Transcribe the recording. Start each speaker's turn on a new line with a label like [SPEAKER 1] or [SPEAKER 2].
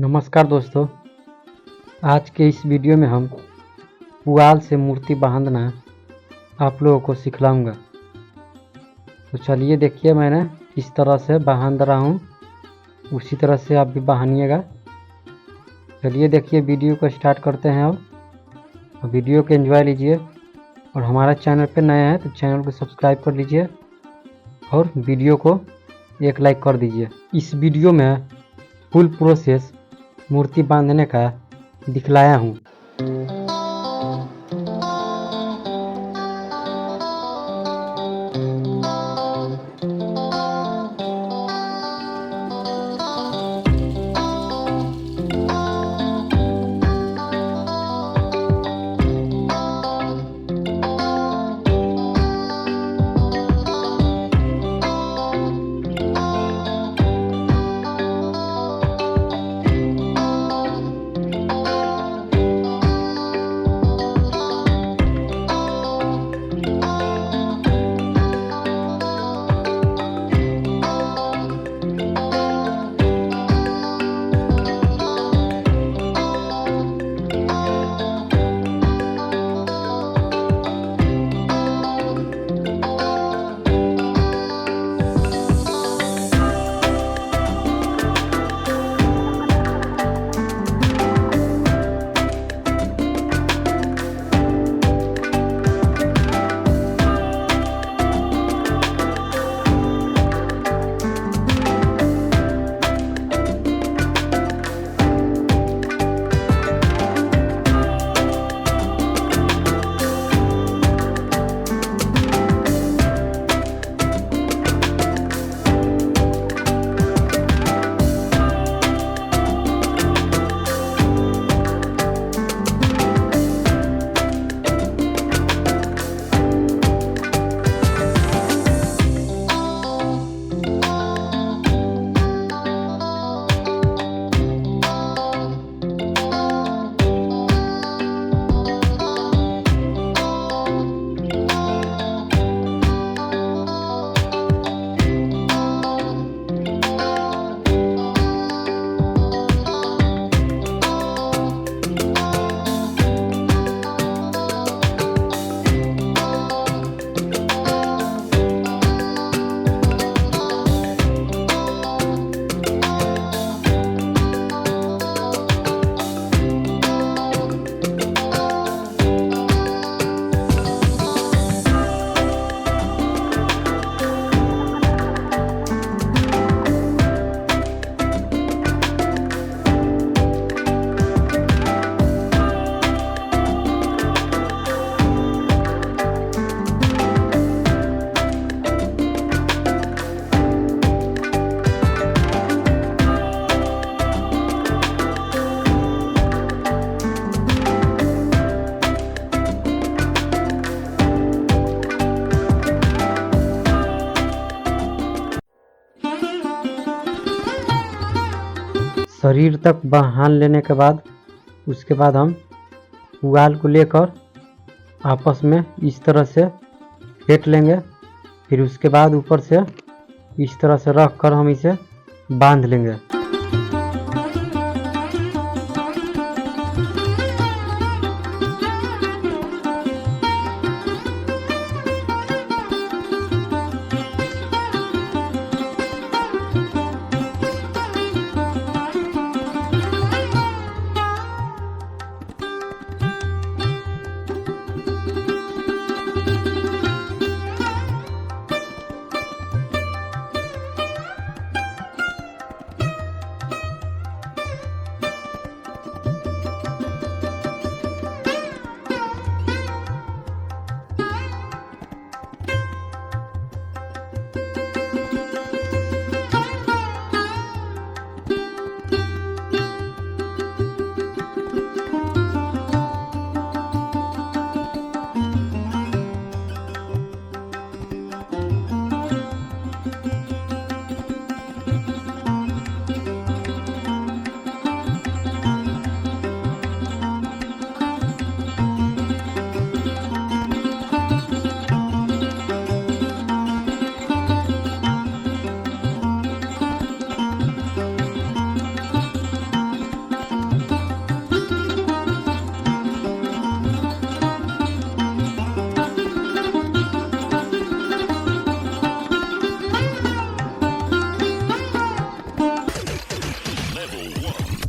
[SPEAKER 1] नमस्कार दोस्तों, आज के इस वीडियो में हम पुआल से मूर्ति बांधना आप लोगों को सिखलाऊंगा। तो चलिए देखिए, मैंने किस तरह से बांध रहा हूँ, उसी तरह से आप भी बांधिएगा। चलिए देखिए, वीडियो को स्टार्ट करते हैं। अब वीडियो को एंजॉय लीजिए और हमारा चैनल पे नए हैं तो चैनल को सब्सक्राइब कर लीजिए और वीडियो को एक लाइक कर दीजिए। इस वीडियो में फुल प्रोसेस मूर्ति बांधने का दिखलाया हूँ। शरीर तक बांध लेने के बाद उसके बाद हम पुआल को लेकर आपस में इस तरह से फेंट लेंगे। फिर उसके बाद ऊपर से इस तरह से रख कर हम इसे बांध लेंगे।
[SPEAKER 2] one.